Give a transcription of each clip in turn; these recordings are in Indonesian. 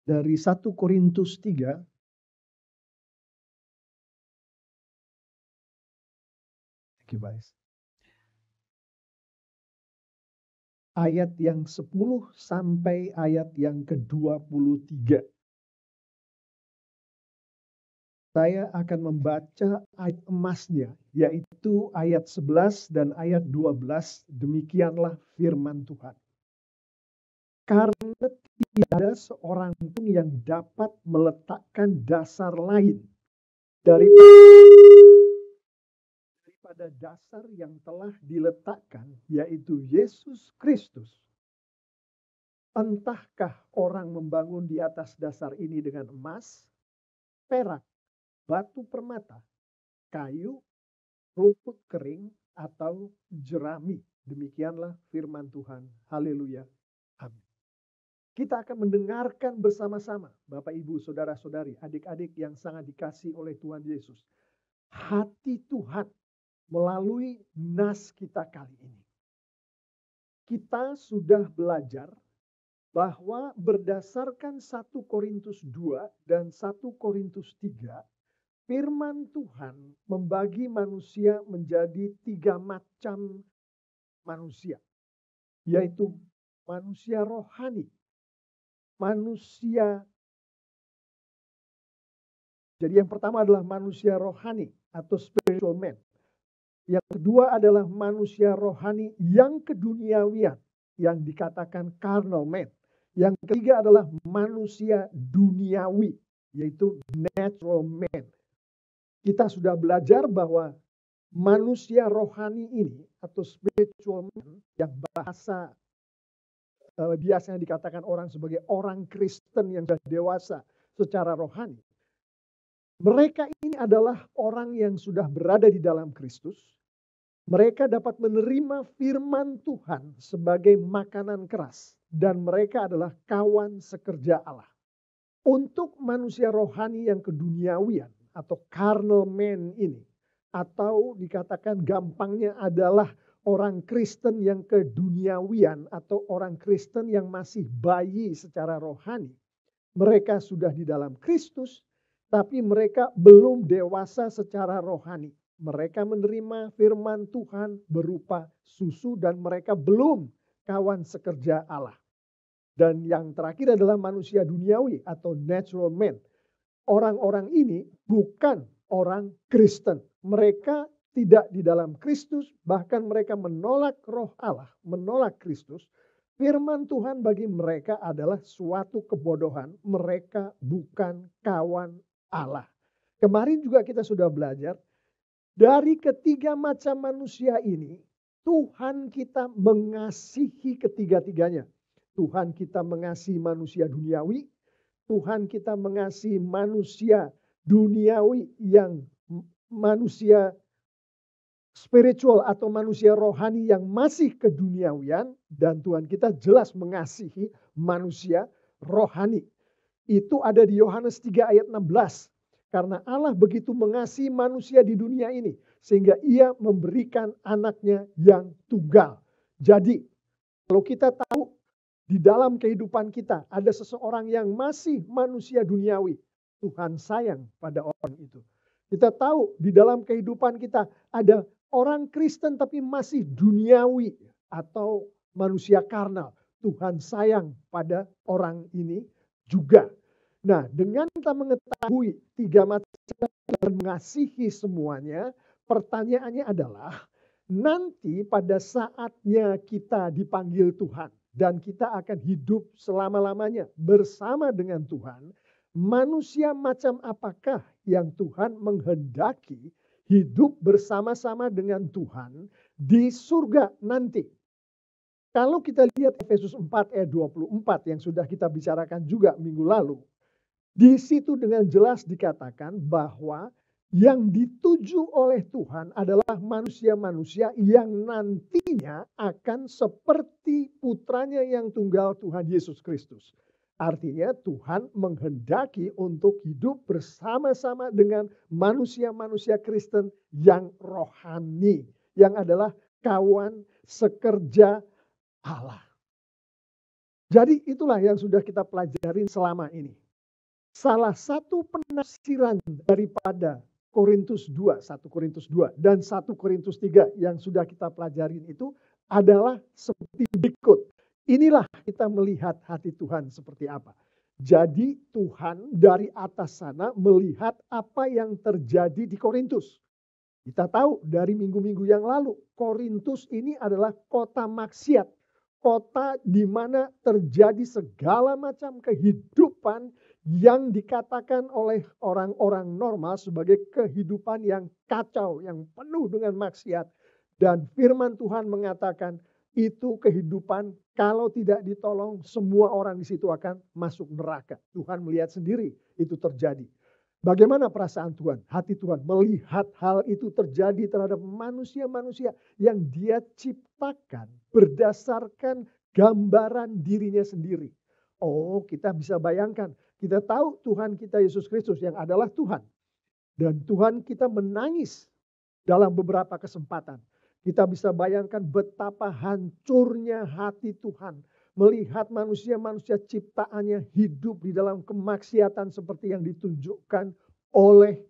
dari 1 Korintus 3. Thank you, guys. Ayat yang 10 sampai ayat yang ke-23. Saya akan membaca ayat emasnya, yaitu ayat 11 dan ayat 12. Demikianlah firman Tuhan. Karena tidak ada seorang pun yang dapat meletakkan dasar lain daripada dasar yang telah diletakkan, yaitu Yesus Kristus. Entahkah orang membangun di atas dasar ini dengan emas, perak, batu permata, kayu, rumput kering, atau jerami. Demikianlah firman Tuhan. Haleluya. Amin. Kita akan mendengarkan bersama-sama, Bapak, Ibu, Saudara-saudari, adik-adik yang sangat dikasihi oleh Tuhan Yesus. Hati Tuhan melalui nas kita kali ini. Kita sudah belajar bahwa berdasarkan 1 Korintus 2 dan 1 Korintus 3, firman Tuhan membagi manusia menjadi 3 macam manusia, yaitu manusia rohani, manusia. Jadi yang pertama adalah manusia rohani atau spiritual man. Yang kedua adalah manusia rohani yang keduniawian, yang dikatakan carnal man. Yang ketiga adalah manusia duniawi, yaitu natural man. Kita sudah belajar bahwa manusia rohani ini atau spiritual man, yang bahasa biasanya dikatakan orang sebagai orang Kristen yang sudah dewasa secara rohani. Mereka ini adalah orang yang sudah berada di dalam Kristus. Mereka dapat menerima firman Tuhan sebagai makanan keras. Dan mereka adalah kawan sekerja Allah. Untuk manusia rohani yang keduniawian atau carnal man ini, atau dikatakan gampangnya adalah orang Kristen yang keduniawian atau orang Kristen yang masih bayi secara rohani. Mereka sudah di dalam Kristus, tapi mereka belum dewasa secara rohani. Mereka menerima firman Tuhan berupa susu dan mereka belum kawan sekerja Allah. Dan yang terakhir adalah manusia duniawi atau natural man. Orang-orang ini bukan orang Kristen. Mereka tidak di dalam Kristus, bahkan mereka menolak roh Allah, menolak Kristus. Firman Tuhan bagi mereka adalah suatu kebodohan. Mereka bukan kawan Allah. Kemarin juga kita sudah belajar, dari ketiga macam manusia ini, Tuhan kita mengasihi ketiga-tiganya. Tuhan kita mengasihi manusia duniawi, Tuhan kita mengasihi manusia duniawi yang manusia spiritual atau manusia rohani yang masih keduniawian, dan Tuhan kita jelas mengasihi manusia rohani. Itu ada di Yohanes 3 ayat 16. Karena Allah begitu mengasihi manusia di dunia ini sehingga ia memberikan anaknya yang tunggal. Jadi kalau kita tahu di dalam kehidupan kita ada seseorang yang masih manusia duniawi, Tuhan sayang pada orang itu. Kita tahu di dalam kehidupan kita ada orang Kristen tapi masih duniawi atau manusia karnal. Tuhan sayang pada orang ini juga. Nah, dengan kita mengetahui tiga macam dan mengasihi semuanya, pertanyaannya adalah nanti pada saatnya kita dipanggil Tuhan dan kita akan hidup selama-lamanya bersama dengan Tuhan, manusia macam apakah yang Tuhan menghendaki hidup bersama-sama dengan Tuhan di surga nanti? Kalau kita lihat Efesus 4 ayat 24 yang sudah kita bicarakan juga minggu lalu, di situ dengan jelas dikatakan bahwa yang dituju oleh Tuhan adalah manusia-manusia yang nantinya akan seperti putranya yang tunggal Tuhan Yesus Kristus. Artinya Tuhan menghendaki untuk hidup bersama-sama dengan manusia-manusia Kristen yang rohani. Yang adalah kawan sekerja Allah. Jadi itulah yang sudah kita pelajarin selama ini. Salah satu penafsiran daripada Korintus 2, 1 Korintus 2 dan 1 Korintus 3 yang sudah kita pelajarin itu adalah seperti berikut. Inilah kita melihat hati Tuhan seperti apa. Jadi Tuhan dari atas sana melihat apa yang terjadi di Korintus. Kita tahu dari minggu-minggu yang lalu, Korintus ini adalah kota maksiat. Kota di mana terjadi segala macam kehidupan yang dikatakan oleh orang-orang normal sebagai kehidupan yang kacau, yang penuh dengan maksiat. Dan firman Tuhan mengatakan itu kehidupan kalau tidak ditolong semua orang di situ akan masuk neraka. Tuhan melihat sendiri itu terjadi. Bagaimana perasaan Tuhan, hati Tuhan melihat hal itu terjadi terhadap manusia-manusia yang Dia ciptakan berdasarkan gambaran dirinya sendiri. Oh, kita bisa bayangkan, kita tahu Tuhan kita Yesus Kristus yang adalah Tuhan. Dan Tuhan kita menangis dalam beberapa kesempatan. Kita bisa bayangkan betapa hancurnya hati Tuhan melihat manusia-manusia ciptaannya hidup di dalam kemaksiatan seperti yang ditunjukkan oleh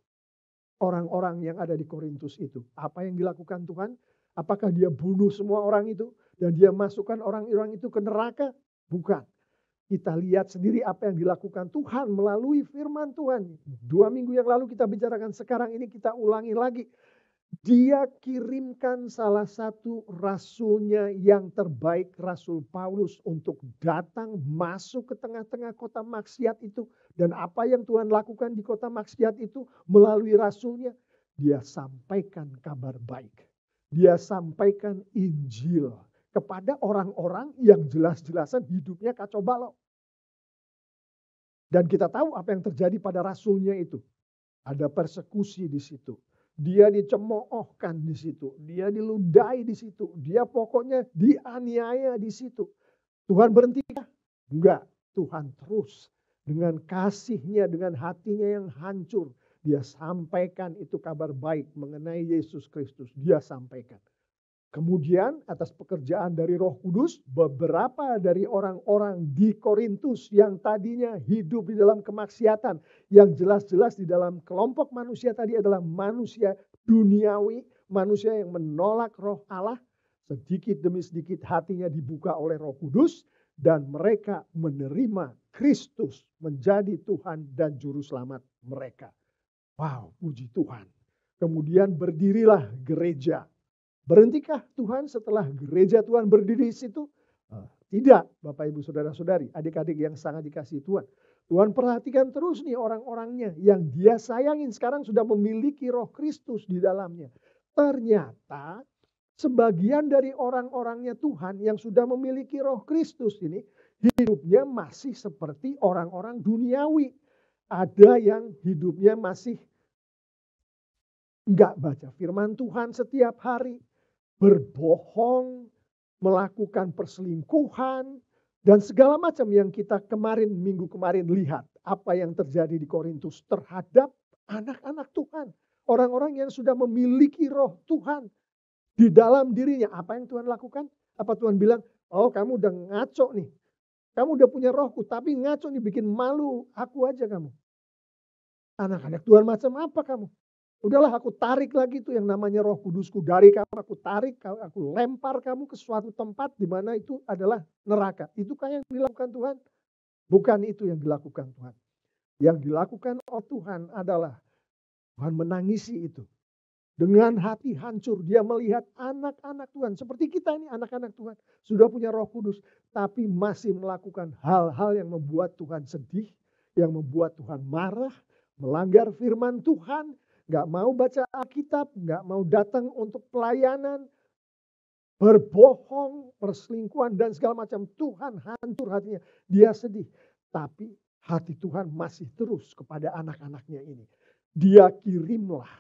orang-orang yang ada di Korintus itu. Apa yang dilakukan Tuhan? Apakah Dia bunuh semua orang itu dan Dia masukkan orang-orang itu ke neraka? Bukan. Kita lihat sendiri apa yang dilakukan Tuhan melalui firman Tuhan. 2 minggu yang lalu kita bicarakan, sekarang ini kita ulangi lagi. Dia kirimkan salah satu rasulnya yang terbaik, Rasul Paulus, untuk datang masuk ke tengah-tengah kota maksiat itu. Dan apa yang Tuhan lakukan di kota maksiat itu melalui rasulnya, Dia sampaikan kabar baik. Dia sampaikan Injil kepada orang-orang yang jelas-jelasan hidupnya kacau balau. Dan kita tahu apa yang terjadi pada rasulnya itu. Ada persekusi di situ. Dia dicemoohkan di situ, dia diludahi di situ, dia pokoknya dianiaya di situ. Tuhan berhentikah? Enggak, Tuhan terus dengan kasihnya, dengan hatinya yang hancur. Dia sampaikan itu kabar baik mengenai Yesus Kristus, dia sampaikan. Kemudian atas pekerjaan dari Roh Kudus, beberapa dari orang-orang di Korintus yang tadinya hidup di dalam kemaksiatan, yang jelas-jelas di dalam kelompok manusia tadi adalah manusia duniawi, manusia yang menolak Roh Allah, sedikit demi sedikit hatinya dibuka oleh Roh Kudus dan mereka menerima Kristus menjadi Tuhan dan Juru Selamat mereka. Wow, puji Tuhan. Kemudian berdirilah gereja. Berhentikah Tuhan setelah gereja Tuhan berdiri di situ? Tidak, Bapak Ibu Saudara-saudari, adik-adik yang sangat dikasihi Tuhan. Tuhan perhatikan terus nih orang-orangnya yang Dia sayangin sekarang sudah memiliki Roh Kristus di dalamnya. Ternyata sebagian dari orang-orangnya Tuhan yang sudah memiliki Roh Kristus ini hidupnya masih seperti orang-orang duniawi. Ada yang hidupnya masih enggak baca firman Tuhan setiap hari, berbohong, melakukan perselingkuhan, dan segala macam yang kita minggu kemarin lihat. Apa yang terjadi di Korintus terhadap anak-anak Tuhan. Orang-orang yang sudah memiliki Roh Tuhan di dalam dirinya. Apa yang Tuhan lakukan? Apa Tuhan bilang, oh kamu udah ngaco nih. Kamu udah punya rohku, tapi ngaco nih, bikin malu aku aja kamu. Anak-anak Tuhan macam apa kamu? Udahlah, aku tarik lagi tuh yang namanya Roh Kudusku dari kamu, aku tarik, aku lempar kamu ke suatu tempat di mana itu adalah neraka. Itukah yang dilakukan Tuhan? Bukan itu yang dilakukan Tuhan. Yang dilakukan oleh Tuhan adalah Tuhan menangisi itu. Dengan hati hancur dia melihat anak-anak Tuhan. Seperti kita ini anak-anak Tuhan. Sudah punya Roh Kudus. Tapi masih melakukan hal-hal yang membuat Tuhan sedih. Yang membuat Tuhan marah. Melanggar firman Tuhan. Gak mau baca Alkitab, gak mau datang untuk pelayanan, berbohong, perselingkuhan dan segala macam. Tuhan hancur hatinya, dia sedih. Tapi hati Tuhan masih terus kepada anak-anaknya ini. Dia kirimlah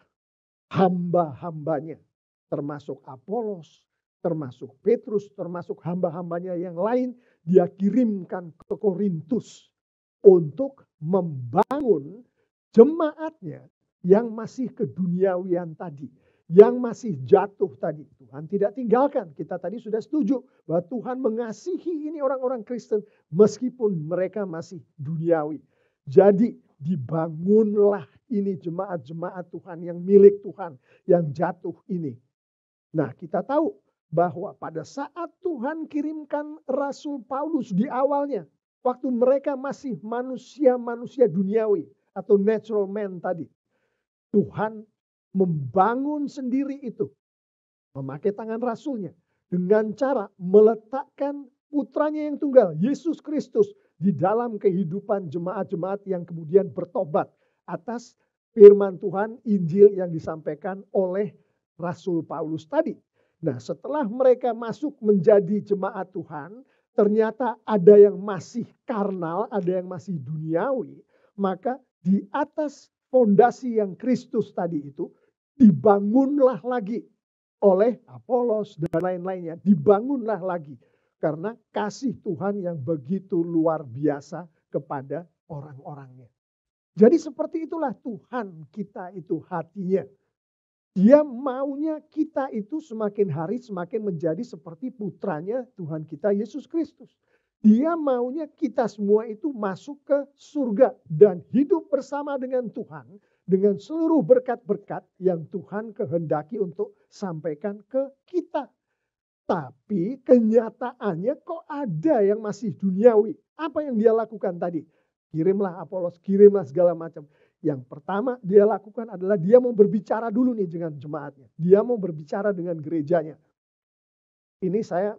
hamba-hambanya, termasuk Apolos, termasuk Petrus, termasuk hamba-hambanya yang lain. Dia kirimkan ke Korintus untuk membangun jemaatnya yang masih keduniawian tadi, yang masih jatuh tadi. Tuhan tidak tinggalkan. Kita tadi sudah setuju bahwa Tuhan mengasihi ini orang-orang Kristen meskipun mereka masih duniawi. Jadi dibangunlah ini jemaat-jemaat Tuhan yang milik Tuhan yang jatuh ini. Nah, kita tahu bahwa pada saat Tuhan kirimkan Rasul Paulus di awalnya, waktu mereka masih manusia-manusia duniawi atau natural man tadi, Tuhan membangun sendiri itu, memakai tangan rasulnya, dengan cara meletakkan putranya yang tunggal, Yesus Kristus, di dalam kehidupan jemaat-jemaat yang kemudian bertobat atas firman Tuhan, Injil yang disampaikan oleh Rasul Paulus tadi. Nah, setelah mereka masuk menjadi jemaat Tuhan, ternyata ada yang masih karnal, ada yang masih duniawi, maka di atas fondasi yang Kristus tadi itu, dibangunlah lagi oleh Apolos dan lain-lainnya. Dibangunlah lagi. Karena kasih Tuhan yang begitu luar biasa kepada orang-orangnya. Jadi seperti itulah Tuhan kita itu hatinya. Dia maunya kita itu semakin hari semakin menjadi seperti putranya Tuhan kita Yesus Kristus. Dia maunya kita semua itu masuk ke surga dan hidup bersama dengan Tuhan. Dengan seluruh berkat-berkat yang Tuhan kehendaki untuk sampaikan ke kita. Tapi kenyataannya kok ada yang masih duniawi. Apa yang dia lakukan tadi? Kirimlah Apolos, kirimlah segala macam. Yang pertama dia lakukan adalah dia mau berbicara dulu nih dengan jemaatnya. Dia mau berbicara dengan gerejanya. Ini saya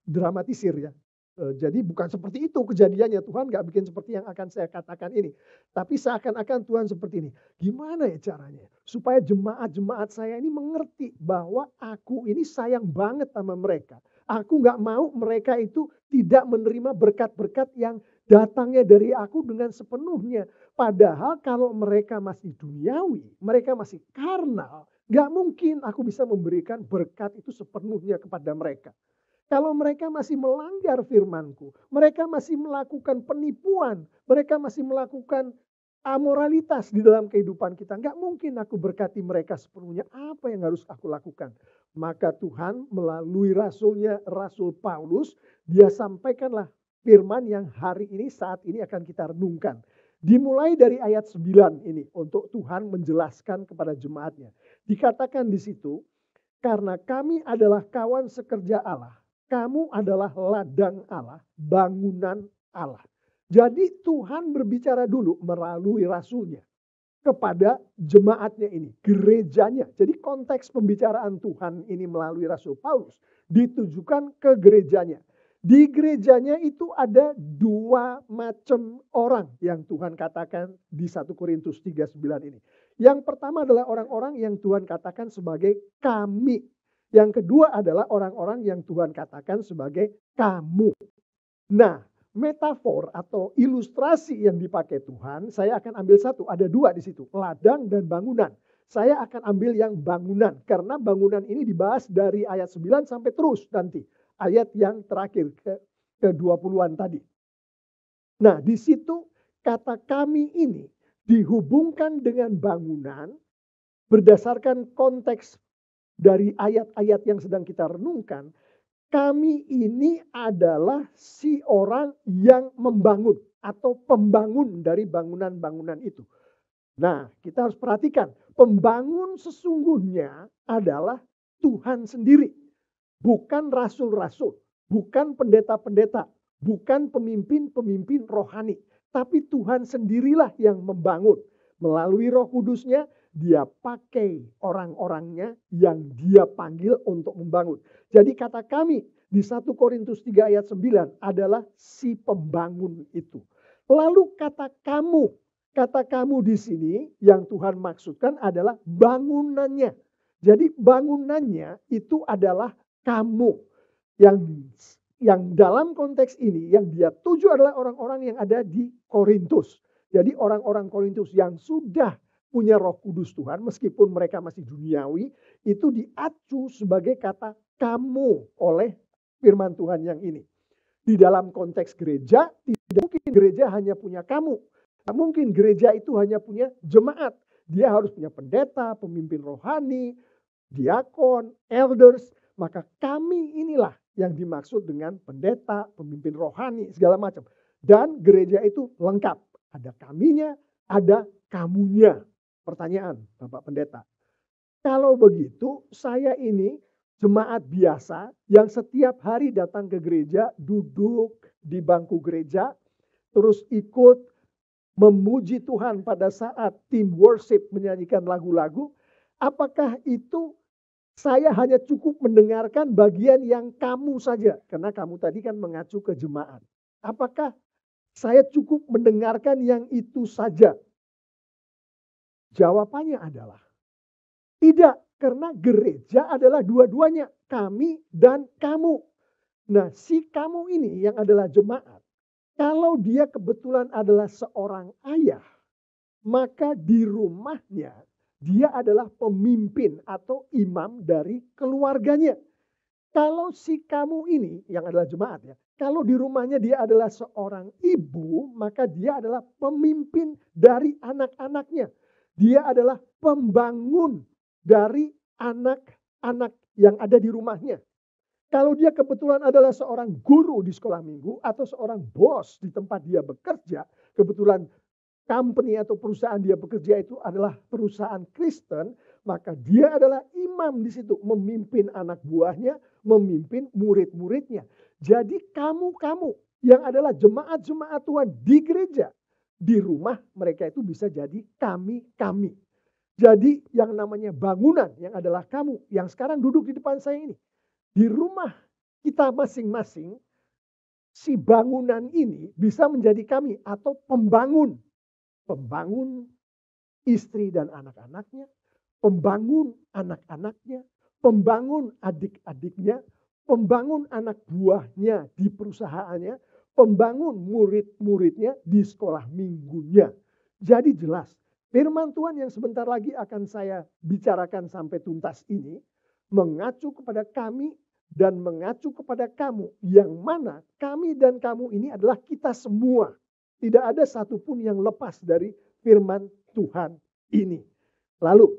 dramatisir ya. Jadi bukan seperti itu kejadiannya. Tuhan gak bikin seperti yang akan saya katakan ini. Tapi seakan-akan Tuhan seperti ini. Gimana ya caranya? Supaya jemaat-jemaat saya ini mengerti bahwa aku ini sayang banget sama mereka. Aku gak mau mereka itu tidak menerima berkat-berkat yang datangnya dari aku dengan sepenuhnya. Padahal kalau mereka masih duniawi, mereka masih karnal, gak mungkin aku bisa memberikan berkat itu sepenuhnya kepada mereka. Kalau mereka masih melanggar firman-Ku, mereka masih melakukan penipuan, mereka masih melakukan amoralitas di dalam kehidupan kita. Nggak mungkin aku berkati mereka sepenuhnya. Apa yang harus aku lakukan? Maka Tuhan melalui rasulnya, Rasul Paulus, dia sampaikanlah firman yang hari ini, saat ini akan kita renungkan. Dimulai dari ayat 9 ini untuk Tuhan menjelaskan kepada jemaatnya. Dikatakan di situ, karena kami adalah kawan sekerja Allah. Kamu adalah ladang Allah, bangunan Allah. Jadi Tuhan berbicara dulu melalui rasulnya kepada jemaatnya ini, gerejanya. Jadi konteks pembicaraan Tuhan ini melalui Rasul Paulus ditujukan ke gerejanya. Di gerejanya itu ada dua macam orang yang Tuhan katakan di 1 Korintus 3:9 ini. Yang pertama adalah orang-orang yang Tuhan katakan sebagai kami. Yang kedua adalah orang-orang yang Tuhan katakan sebagai kamu. Nah, metafor atau ilustrasi yang dipakai Tuhan, saya akan ambil satu. Ada dua di situ, ladang dan bangunan. Saya akan ambil yang bangunan, karena bangunan ini dibahas dari ayat 9 sampai terus nanti. Ayat yang terakhir, ke 20-an tadi. Nah, di situ kata kami ini dihubungkan dengan bangunan berdasarkan konteks dari ayat-ayat yang sedang kita renungkan, kami ini adalah si orang yang membangun atau pembangun dari bangunan-bangunan itu. Nah, kita harus perhatikan, pembangun sesungguhnya adalah Tuhan sendiri. Bukan rasul-rasul, bukan pendeta-pendeta, bukan pemimpin-pemimpin rohani. Tapi Tuhan sendirilah yang membangun. Melalui Roh Kudusnya, dia pakai orang-orangnya yang dia panggil untuk membangun. Jadi kata kami di 1 Korintus 3 ayat 9 adalah si pembangun itu. Lalu kata kamu di sini yang Tuhan maksudkan adalah bangunannya. Jadi bangunannya itu adalah kamu. Yang dalam konteks ini yang dia tuju adalah orang-orang yang ada di Korintus. Jadi orang-orang Korintus yang sudah punya Roh Kudus Tuhan, meskipun mereka masih duniawi, itu diacu sebagai kata kamu oleh firman Tuhan yang ini. Di dalam konteks gereja, tidak mungkin gereja hanya punya kamu. Tidak mungkin gereja itu hanya punya jemaat. Dia harus punya pendeta, pemimpin rohani, diakon, elders. Maka kami inilah yang dimaksud dengan pendeta, pemimpin rohani, segala macam. Dan gereja itu lengkap. Ada kaminya, ada kamunya. Pertanyaan, Bapak Pendeta. Kalau begitu, saya ini jemaat biasa yang setiap hari datang ke gereja, duduk di bangku gereja, terus ikut memuji Tuhan pada saat tim worship menyanyikan lagu-lagu. Apakah itu saya hanya cukup mendengarkan bagian yang kamu saja? Karena kamu tadi kan mengacu ke jemaat. Apakah saya cukup mendengarkan yang itu saja? Jawabannya adalah tidak, karena gereja adalah dua-duanya, kami dan kamu. Nah, si kamu ini yang adalah jemaat, kalau dia kebetulan adalah seorang ayah, maka di rumahnya dia adalah pemimpin atau imam dari keluarganya. Kalau si kamu ini yang adalah jemaat ya, kalau di rumahnya dia adalah seorang ibu, maka dia adalah pemimpin dari anak-anaknya. Dia adalah pembangun dari anak-anak yang ada di rumahnya. Kalau dia kebetulan adalah seorang guru di sekolah minggu atau seorang bos di tempat dia bekerja, kebetulan company atau perusahaan dia bekerja itu adalah perusahaan Kristen, maka dia adalah imam di situ, memimpin anak buahnya, memimpin murid-muridnya. Jadi kamu-kamu yang adalah jemaat-jemaat Tuhan di gereja, di rumah mereka itu bisa jadi kami-kami. Jadi yang namanya bangunan yang adalah kamu yang sekarang duduk di depan saya ini. Di rumah kita masing-masing, si bangunan ini bisa menjadi kami atau pembangun. Pembangun istri dan anak-anaknya, pembangun anak-anaknya, pembangun adik-adiknya, pembangun anak buahnya di perusahaannya, pembangun murid-muridnya di sekolah minggunya. Jadi jelas, firman Tuhan yang sebentar lagi akan saya bicarakan sampai tuntas ini, mengacu kepada kami dan mengacu kepada kamu, yang mana kami dan kamu ini adalah kita semua. Tidak ada satupun yang lepas dari firman Tuhan ini. Lalu,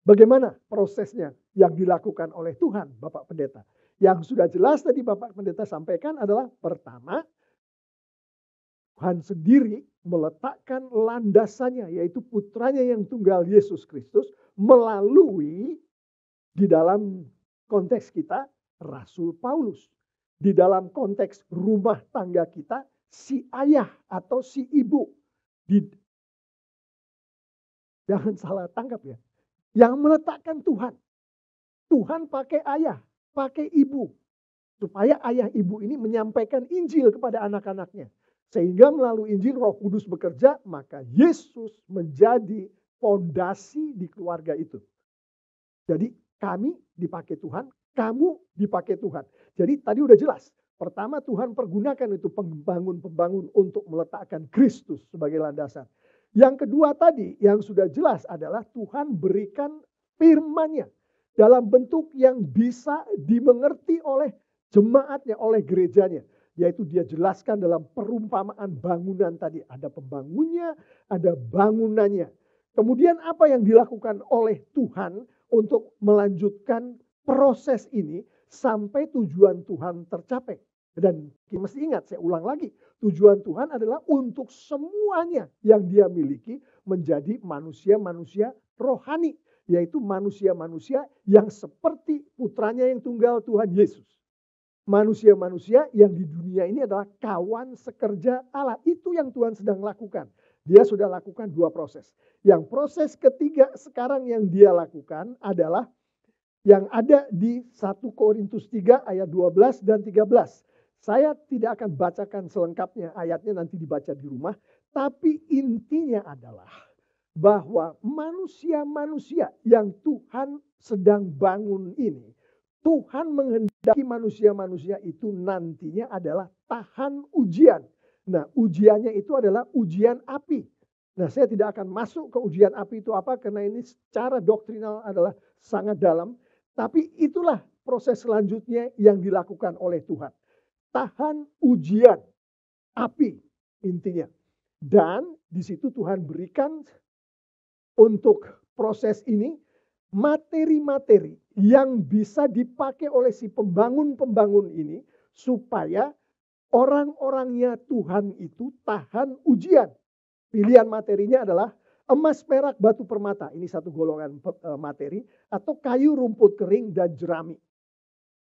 bagaimana prosesnya yang dilakukan oleh Tuhan, Bapak Pendeta? Yang sudah jelas tadi Bapak Pendeta sampaikan adalah pertama, Tuhan sendiri meletakkan landasannya, yaitu putranya yang tunggal Yesus Kristus, melalui di dalam konteks kita, Rasul Paulus. Di dalam konteks rumah tangga kita, si ayah atau si ibu. Jangan salah tangkap ya. Yang meletakkan Tuhan. Tuhan pakai ayah, pakai ibu. Supaya ayah ibu ini menyampaikan Injil kepada anak-anaknya. Sehingga melalui Injil Roh Kudus bekerja, maka Yesus menjadi fondasi di keluarga itu. Jadi kami dipakai Tuhan, kamu dipakai Tuhan. Jadi tadi udah jelas. Pertama Tuhan pergunakan itu pembangun-pembangun untuk meletakkan Kristus sebagai landasan. Yang kedua tadi yang sudah jelas adalah Tuhan berikan firman-Nya dalam bentuk yang bisa dimengerti oleh jemaatnya, oleh gerejanya. Yaitu dia jelaskan dalam perumpamaan bangunan tadi. Ada pembangunnya, ada bangunannya. Kemudian apa yang dilakukan oleh Tuhan untuk melanjutkan proses ini sampai tujuan Tuhan tercapai. Dan kita mesti ingat, saya ulang lagi. Tujuan Tuhan adalah untuk semuanya yang dia miliki menjadi manusia-manusia rohani. Yaitu manusia-manusia yang seperti putranya yang tunggal Tuhan Yesus. Manusia-manusia yang di dunia ini adalah kawan sekerja Allah. Itu yang Tuhan sedang lakukan. Dia sudah lakukan dua proses. Yang proses ketiga sekarang yang dia lakukan adalah yang ada di 1 Korintus 3 ayat 12 dan 13. Saya tidak akan bacakan selengkapnya, ayatnya nanti dibaca di rumah. Tapi intinya adalah bahwa manusia-manusia yang Tuhan sedang bangun ini, Tuhan menghendaki manusia-manusia itu nantinya adalah tahan ujian. Nah, ujiannya itu adalah ujian api. Nah, saya tidak akan masuk ke ujian api itu apa, karena ini secara doktrinal adalah sangat dalam. Tapi itulah proses selanjutnya yang dilakukan oleh Tuhan. Tahan ujian api intinya. Dan di situ Tuhan berikan untuk proses ini, materi-materi yang bisa dipakai oleh si pembangun-pembangun ini supaya orang-orangnya Tuhan itu tahan ujian. Pilihan materinya adalah emas, perak, batu permata. Ini satu golongan materi. Atau kayu, rumput kering, dan jerami.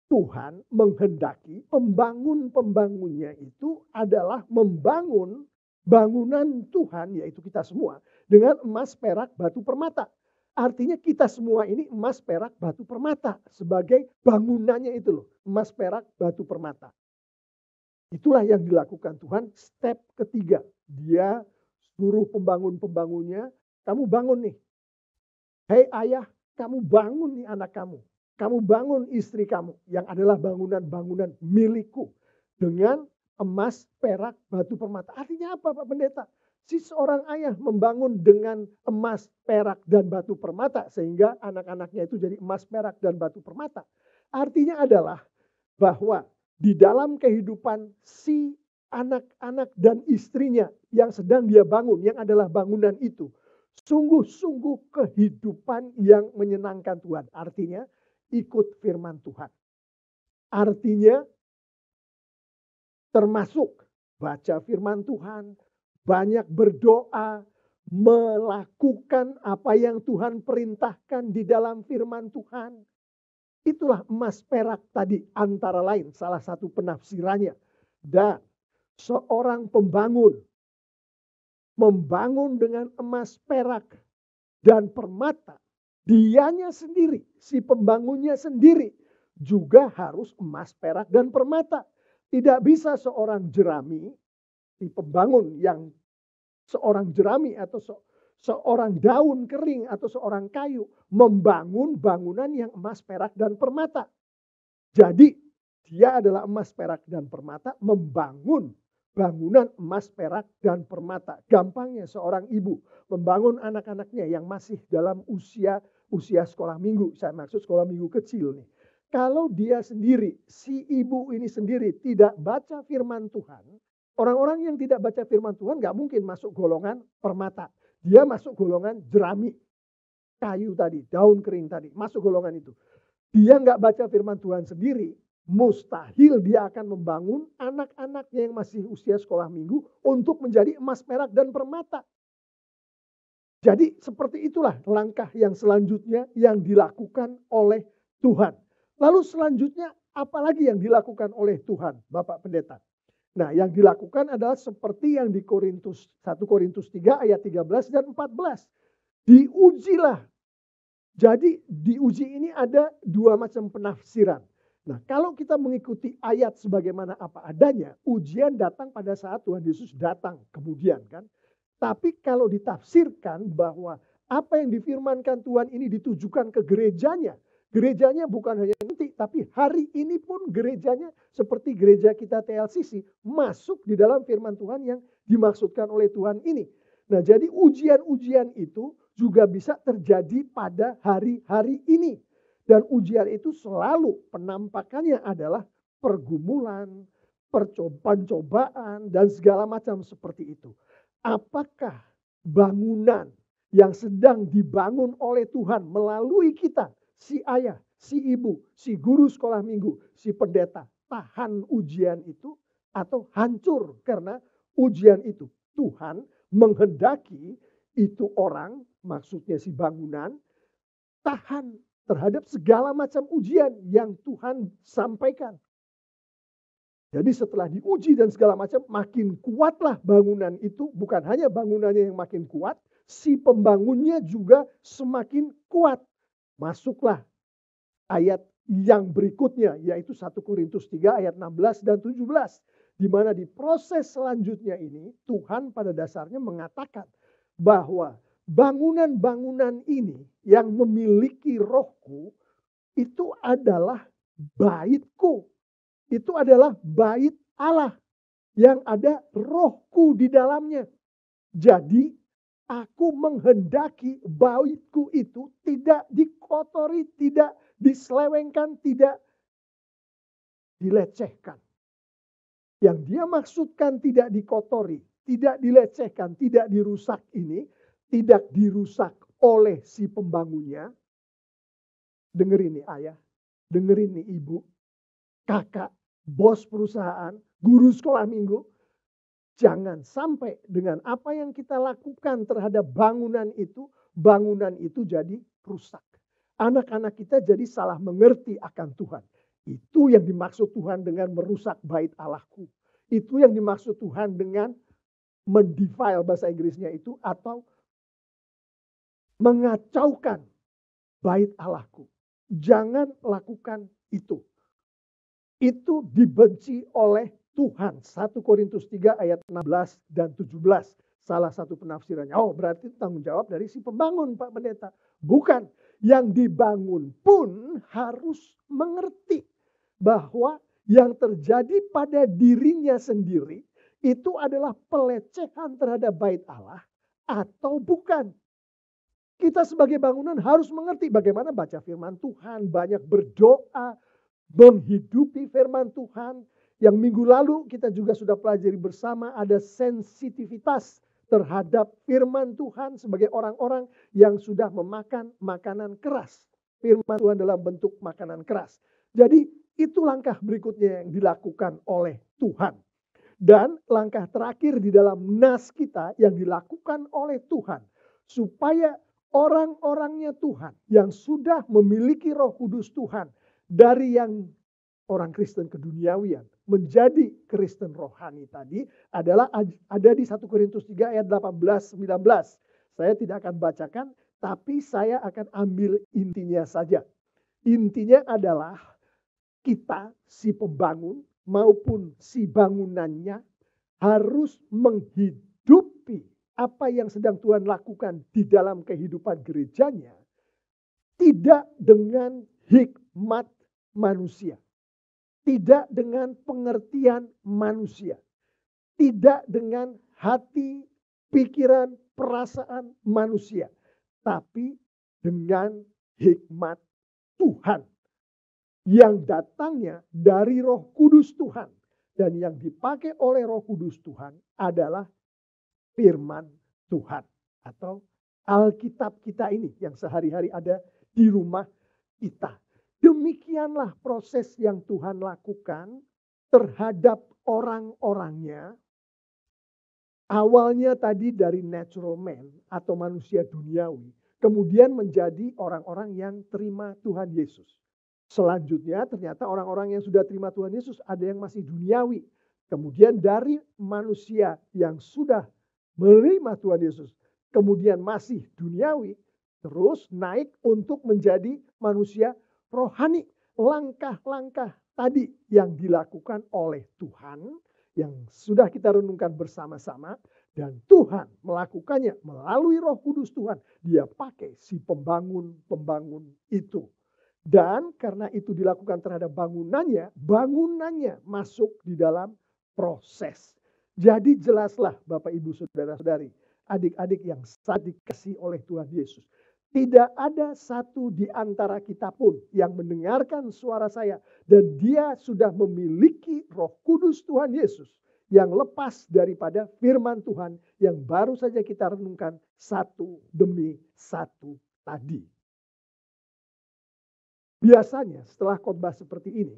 Tuhan menghendaki pembangun-pembangunnya itu adalah membangun bangunan Tuhan, yaitu kita semua, dengan emas, perak, batu permata. Artinya kita semua ini emas, perak, batu permata. Sebagai bangunannya itu loh. Emas, perak, batu permata. Itulah yang dilakukan Tuhan. Step ketiga. Dia suruh pembangun-pembangunnya, kamu bangun nih. Hei ayah, kamu bangun nih anak kamu. Kamu bangun istri kamu yang adalah bangunan-bangunan milikku. Dengan emas, perak, batu permata. Artinya apa Pak Pendeta? Si seorang ayah membangun dengan emas, perak, dan batu permata. Sehingga anak-anaknya itu jadi emas, perak, dan batu permata. Artinya adalah bahwa di dalam kehidupan si anak-anak dan istrinya yang sedang dia bangun, yang adalah bangunan itu. Sungguh-sungguh kehidupan yang menyenangkan Tuhan. Artinya ikut firman Tuhan. Artinya termasuk baca firman Tuhan, banyak berdoa, melakukan apa yang Tuhan perintahkan di dalam firman Tuhan. Itulah emas perak tadi antara lain salah satu penafsirannya. Dan seorang pembangun membangun dengan emas, perak, dan permata. Dianya sendiri, si pembangunnya sendiri juga harus emas, perak, dan permata. Tidak bisa seorang jerami, si pembangun yang seorang jerami atau seorang daun kering atau seorang kayu membangun bangunan yang emas, perak, dan permata. Jadi dia adalah emas, perak, dan permata membangun bangunan emas, perak, dan permata. Gampangnya seorang ibu membangun anak-anaknya yang masih dalam usia sekolah minggu. Saya maksud sekolah minggu kecil nih. Kalau dia sendiri, si ibu ini sendiri tidak baca firman Tuhan, orang-orang yang tidak baca firman Tuhan gak mungkin masuk golongan permata. Dia masuk golongan jerami, kayu tadi, daun kering tadi, masuk golongan itu. Dia gak baca firman Tuhan sendiri, mustahil dia akan membangun anak-anaknya yang masih usia sekolah minggu untuk menjadi emas, perak, dan permata. Jadi seperti itulah langkah yang selanjutnya yang dilakukan oleh Tuhan. Lalu selanjutnya apalagi yang dilakukan oleh Tuhan, Bapak Pendeta? Nah, yang dilakukan adalah seperti yang di 1 Korintus 3 ayat 13 dan 14. Diujilah. Jadi diuji ini ada dua macam penafsiran. Nah, kalau kita mengikuti ayat sebagaimana apa adanya, ujian datang pada saat Tuhan Yesus datang kemudian kan. Tapi kalau ditafsirkan bahwa apa yang difirmankan Tuhan ini ditujukan ke gerejanya. Gerejanya bukan hanya nanti, tapi hari ini pun gerejanya seperti gereja kita TLCC masuk di dalam firman Tuhan yang dimaksudkan oleh Tuhan ini. Nah, jadi ujian-ujian itu juga bisa terjadi pada hari-hari ini. Dan ujian itu selalu penampakannya adalah pergumulan, pencobaan, dan segala macam seperti itu. Apakah bangunan yang sedang dibangun oleh Tuhan melalui kita, si ayah, si ibu, si guru sekolah minggu, si pendeta, tahan ujian itu atau hancur karena ujian itu? Tuhan menghendaki itu orang, maksudnya si bangunan, tahan terhadap segala macam ujian yang Tuhan sampaikan. Jadi setelah diuji dan segala macam, makin kuatlah bangunan itu. Bukan hanya bangunannya yang makin kuat, si pembangunnya juga semakin kuat. Masuklah ayat yang berikutnya, yaitu 1 Korintus 3 ayat 16 dan 17. Di mana di proses selanjutnya ini, Tuhan pada dasarnya mengatakan bahwa bangunan-bangunan ini yang memiliki rohku, itu adalah baitku. Itu adalah bait Allah yang ada rohku di dalamnya. Jadi aku menghendaki baitku itu tidak dikotori, tidak diselewengkan, tidak dilecehkan. Yang dia maksudkan tidak dikotori, tidak dilecehkan, tidak dirusak ini, tidak dirusak oleh si pembangunnya. Dengerin nih ayah, dengerin nih ibu, kakak, bos perusahaan, guru sekolah minggu. Jangan sampai dengan apa yang kita lakukan terhadap bangunan itu jadi rusak. Anak-anak kita jadi salah mengerti akan Tuhan. Itu yang dimaksud Tuhan dengan merusak bait Allahku. Itu yang dimaksud Tuhan dengan mendefile bahasa Inggrisnya itu, atau mengacaukan bait Allahku. Jangan lakukan itu. Itu dibenci oleh Tuhan. 1 Korintus 3 ayat 16 dan 17. Salah satu penafsirannya. Oh, berarti tanggung jawab dari si pembangun, Pak Pendeta. Bukan. Yang dibangun pun harus mengerti bahwa yang terjadi pada dirinya sendiri itu adalah pelecehan terhadap bait Allah atau bukan. Kita sebagai bangunan harus mengerti bagaimana baca firman Tuhan, banyak berdoa, menghidupi firman Tuhan. Yang minggu lalu kita juga sudah pelajari bersama, ada sensitivitas terhadap firman Tuhan sebagai orang-orang yang sudah memakan makanan keras. Firman Tuhan dalam bentuk makanan keras. Jadi itu langkah berikutnya yang dilakukan oleh Tuhan. Dan langkah terakhir di dalam nas kita yang dilakukan oleh Tuhan. Supaya orang-orangnya Tuhan yang sudah memiliki Roh Kudus Tuhan, dari yang orang Kristen keduniawian menjadi Kristen rohani tadi, adalah ada di 1 Korintus 3 ayat 18-19. Saya tidak akan bacakan, tapi saya akan ambil intinya saja. Intinya adalah kita, si pembangun maupun si bangunannya, harus menghidupi apa yang sedang Tuhan lakukan di dalam kehidupan gerejanya, tidak dengan hikmat manusia, tidak dengan pengertian manusia, tidak dengan hati, pikiran, perasaan manusia, tapi dengan hikmat Tuhan yang datangnya dari Roh Kudus Tuhan. Dan yang dipakai oleh Roh Kudus Tuhan adalah firman Tuhan atau Alkitab kita ini yang sehari-hari ada di rumah kita. Demikianlah proses yang Tuhan lakukan terhadap orang-orangnya. Awalnya tadi dari natural man atau manusia duniawi. Kemudian menjadi orang-orang yang terima Tuhan Yesus. Selanjutnya ternyata orang-orang yang sudah terima Tuhan Yesus ada yang masih duniawi. Kemudian dari manusia yang sudah menerima Tuhan Yesus, kemudian masih duniawi, terus naik untuk menjadi manusia rohani. Langkah-langkah tadi yang dilakukan oleh Tuhan, yang sudah kita renungkan bersama-sama, dan Tuhan melakukannya melalui Roh Kudus Tuhan. Dia pakai si pembangun itu. Dan karena itu dilakukan terhadap bangunannya masuk di dalam proses. Jadi jelaslah Bapak Ibu Saudara-saudari, adik-adik yang sangat dikasihi oleh Tuhan Yesus. Tidak ada satu di antara kita pun yang mendengarkan suara saya dan dia sudah memiliki Roh Kudus Tuhan Yesus yang lepas daripada firman Tuhan yang baru saja kita renungkan satu demi satu tadi. Biasanya setelah khotbah seperti ini,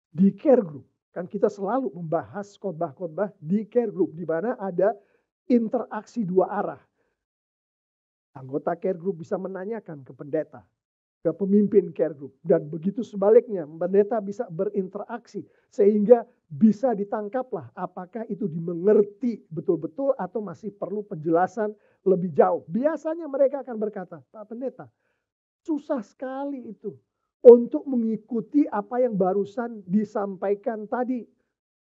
di care group, kan kita selalu membahas khotbah-khotbah di care group, di mana ada interaksi dua arah. Anggota care group bisa menanyakan ke pendeta, ke pemimpin care group. Dan begitu sebaliknya, pendeta bisa berinteraksi, sehingga bisa ditangkaplah apakah itu dimengerti betul-betul atau masih perlu penjelasan lebih jauh. Biasanya mereka akan berkata, Pak Pendeta, susah sekali itu untuk mengikuti apa yang barusan disampaikan tadi.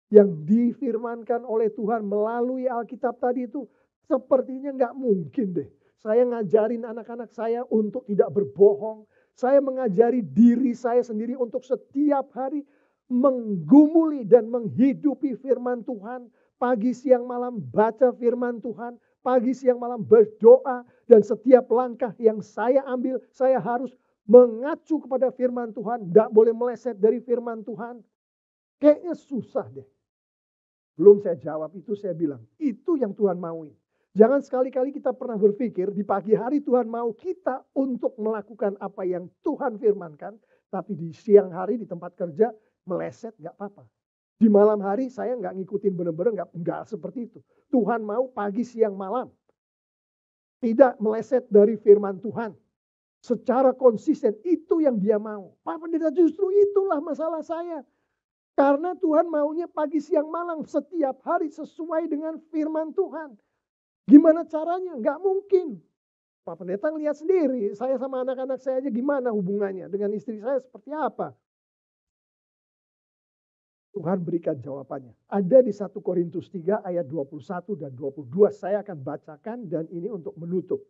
Yang difirmankan oleh Tuhan melalui Alkitab tadi itu sepertinya nggak mungkin deh. Saya ngajarin anak-anak saya untuk tidak berbohong. Saya mengajari diri saya sendiri untuk setiap hari menggumuli dan menghidupi firman Tuhan. Pagi, siang, malam baca firman Tuhan. Pagi, siang, malam berdoa. Dan setiap langkah yang saya ambil, saya harus mengacu kepada firman Tuhan. Tidak boleh meleset dari firman Tuhan. Kayaknya susah deh. Belum saya jawab itu, saya bilang, itu yang Tuhan mauin. Jangan sekali-kali kita pernah berpikir di pagi hari Tuhan mau kita untuk melakukan apa yang Tuhan firmankan. Tapi di siang hari di tempat kerja meleset gak apa-apa. Di malam hari saya nggak ngikutin benar-benar nggak seperti itu. Tuhan mau pagi, siang, malam. Tidak meleset dari firman Tuhan. Secara konsisten itu yang dia mau. Pak Pendeta, justru itulah masalah saya. Karena Tuhan maunya pagi, siang, malam setiap hari sesuai dengan firman Tuhan. Gimana caranya? Nggak mungkin. Pak Pendeta lihat sendiri, saya sama anak-anak saya aja gimana hubungannya. Dengan istri saya seperti apa? Tuhan berikan jawabannya. Ada di 1 Korintus 3 ayat 21 dan 22. Saya akan bacakan dan ini untuk menutup.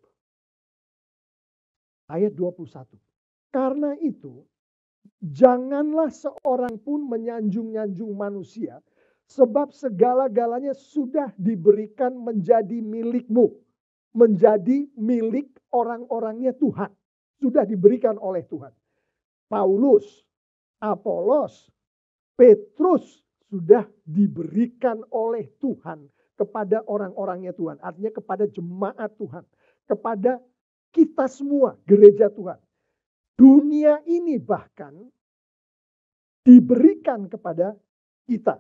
Ayat 21. Karena itu, janganlah seorang pun menyanjung-nyanjung manusia. Sebab segala-galanya sudah diberikan menjadi milikmu. Menjadi milik orang-orangnya Tuhan. Sudah diberikan oleh Tuhan. Paulus, Apolos, Petrus sudah diberikan oleh Tuhan kepada orang-orangnya Tuhan. Artinya kepada jemaat Tuhan. Kepada kita semua, gereja Tuhan. Dunia ini bahkan diberikan kepada kita.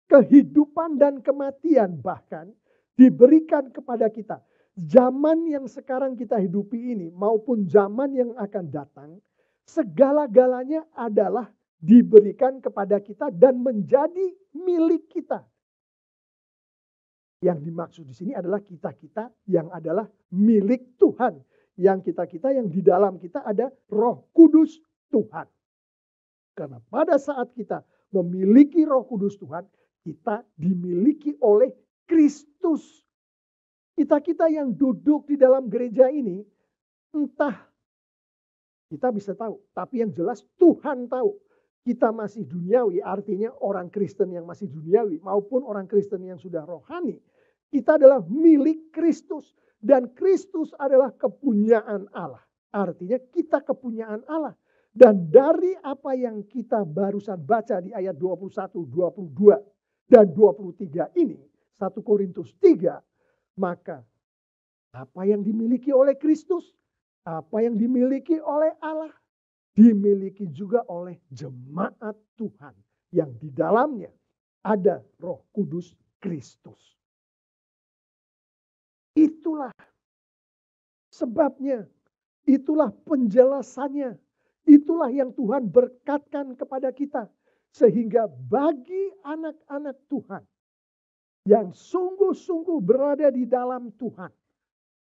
Kehidupan dan kematian bahkan diberikan kepada kita. Zaman yang sekarang kita hidupi ini maupun zaman yang akan datang, segala-galanya adalah diberikan kepada kita dan menjadi milik kita. Yang dimaksud di sini adalah kita-kita yang adalah milik Tuhan. Yang kita-kita yang di dalam kita ada Roh Kudus Tuhan. Karena pada saat kita memiliki Roh Kudus Tuhan, kita dimiliki oleh Kristus. Kita-kita yang duduk di dalam gereja ini, entah kita bisa tahu. Tapi yang jelas Tuhan tahu. Kita masih duniawi, artinya orang Kristen yang masih duniawi maupun orang Kristen yang sudah rohani. Kita adalah milik Kristus. Dan Kristus adalah kepunyaan Allah. Artinya kita kepunyaan Allah. Dan dari apa yang kita barusan baca di ayat 21, 22 dan 23 ini, 1 Korintus 3, maka apa yang dimiliki oleh Kristus, apa yang dimiliki oleh Allah, dimiliki juga oleh jemaat Tuhan yang di dalamnya ada Roh Kudus Kristus. Itulah sebabnya, itulah penjelasannya, itulah yang Tuhan berkatkan kepada kita. Sehingga bagi anak-anak Tuhan yang sungguh-sungguh berada di dalam Tuhan,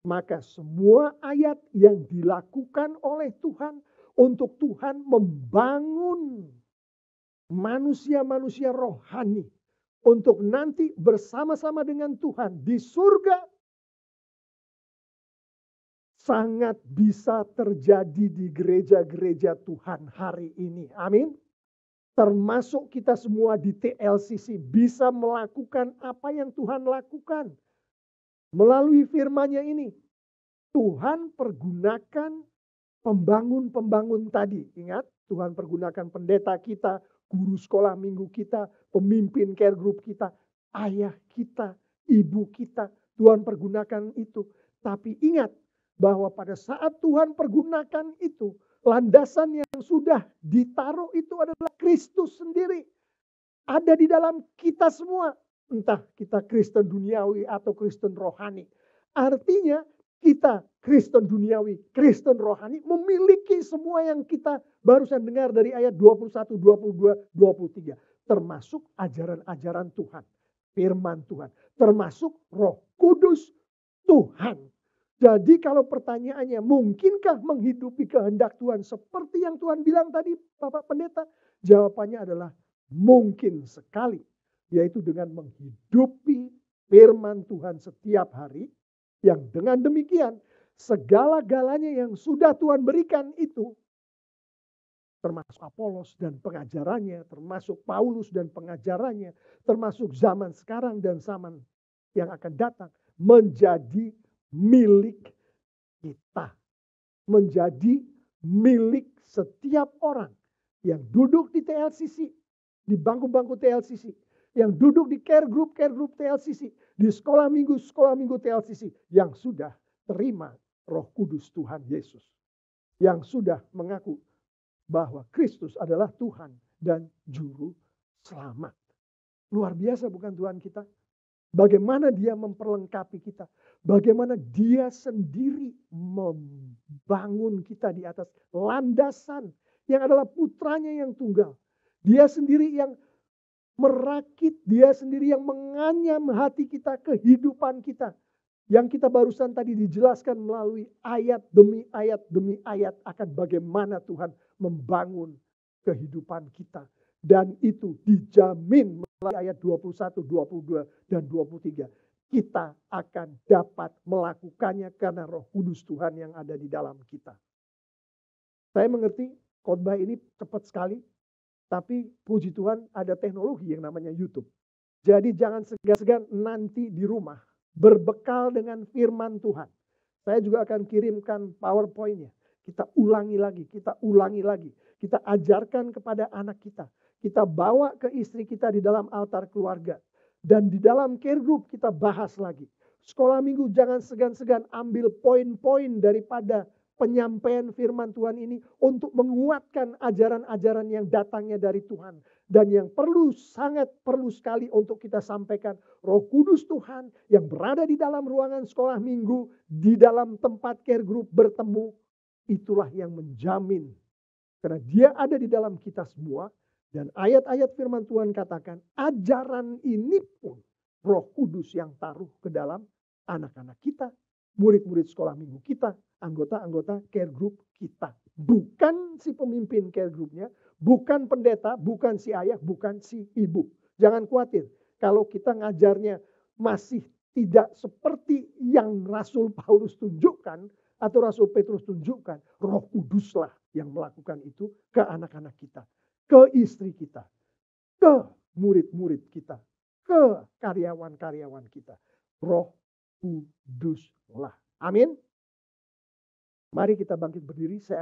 maka semua ayat yang dilakukan oleh Tuhan untuk Tuhan membangun manusia-manusia rohani untuk nanti bersama-sama dengan Tuhan di surga sangat bisa terjadi di gereja-gereja Tuhan hari ini. Amin. Termasuk kita semua di TLCC bisa melakukan apa yang Tuhan lakukan. Melalui firman-Nya ini. Tuhan pergunakan pembangun-pembangun tadi. Ingat, Tuhan pergunakan pendeta kita, guru sekolah minggu kita, pemimpin care group kita, ayah kita, ibu kita. Tuhan pergunakan itu. Tapi ingat bahwa pada saat Tuhan pergunakan itu, landasan yang sudah ditaruh itu adalah Kristus sendiri. Ada di dalam kita semua. Entah kita Kristen duniawi atau Kristen rohani. Artinya kita Kristen duniawi, Kristen rohani memiliki semua yang kita barusan dengar dari ayat 21, 22, 23. Termasuk ajaran-ajaran Tuhan. Firman Tuhan. Termasuk Roh Kudus Tuhan. Jadi kalau pertanyaannya, mungkinkah menghidupi kehendak Tuhan seperti yang Tuhan bilang tadi, Bapak Pendeta? Jawabannya adalah mungkin sekali. Yaitu dengan menghidupi firman Tuhan setiap hari. Yang dengan demikian, segala-galanya yang sudah Tuhan berikan itu, termasuk Apolos dan pengajarannya, termasuk Paulus dan pengajarannya, termasuk zaman sekarang dan zaman yang akan datang, menjadi milik kita. Menjadi milik setiap orang yang duduk di TLCC, di bangku-bangku TLCC. yang duduk di care group TLCC, di sekolah minggu TLCC, yang sudah terima Roh Kudus Tuhan Yesus, yang sudah mengaku bahwa Kristus adalah Tuhan dan Juru Selamat. Luar biasa bukan Tuhan kita? Bagaimana dia memperlengkapi kita. Bagaimana dia sendiri membangun kita di atas landasan yang adalah putranya yang tunggal. Dia sendiri yang merakit, dia sendiri yang menganyam hati kita, kehidupan kita. Yang kita barusan tadi dijelaskan melalui ayat demi ayat akan bagaimana Tuhan membangun kehidupan kita. Dan itu dijamin melalui ayat 21, 22, dan 23. Kita akan dapat melakukannya karena Roh Kudus Tuhan yang ada di dalam kita. Saya mengerti khotbah ini cepat sekali. Tapi puji Tuhan ada teknologi yang namanya YouTube. Jadi jangan segan-segan nanti di rumah berbekal dengan firman Tuhan. Saya juga akan kirimkan PowerPoint-nya. Kita ulangi lagi. Kita ajarkan kepada anak kita. Kita bawa ke istri kita di dalam altar keluarga. Dan di dalam care group kita bahas lagi. Sekolah minggu jangan segan-segan ambil poin-poin daripada penyampaian firman Tuhan ini untuk menguatkan ajaran-ajaran yang datangnya dari Tuhan. Dan yang sangat perlu sekali untuk kita sampaikan, Roh Kudus Tuhan yang berada di dalam ruangan sekolah minggu, di dalam tempat care group bertemu, itulah yang menjamin. Karena dia ada di dalam kita semua. Dan ayat-ayat firman Tuhan katakan, ajaran ini pun Roh Kudus yang taruh ke dalam anak-anak kita, murid-murid sekolah minggu kita, anggota-anggota care group kita. Bukan si pemimpin care groupnya, bukan pendeta, bukan si ayah, bukan si ibu. Jangan khawatir, kalau kita ngajarnya masih tidak seperti yang Rasul Paulus tunjukkan, atau Rasul Petrus tunjukkan, Roh Kuduslah yang melakukan itu ke anak-anak kita. Ke istri kita, ke murid-murid kita, ke karyawan-karyawan kita. Roh Kuduslah. Amin. Mari kita bangkit berdiri. Saya akan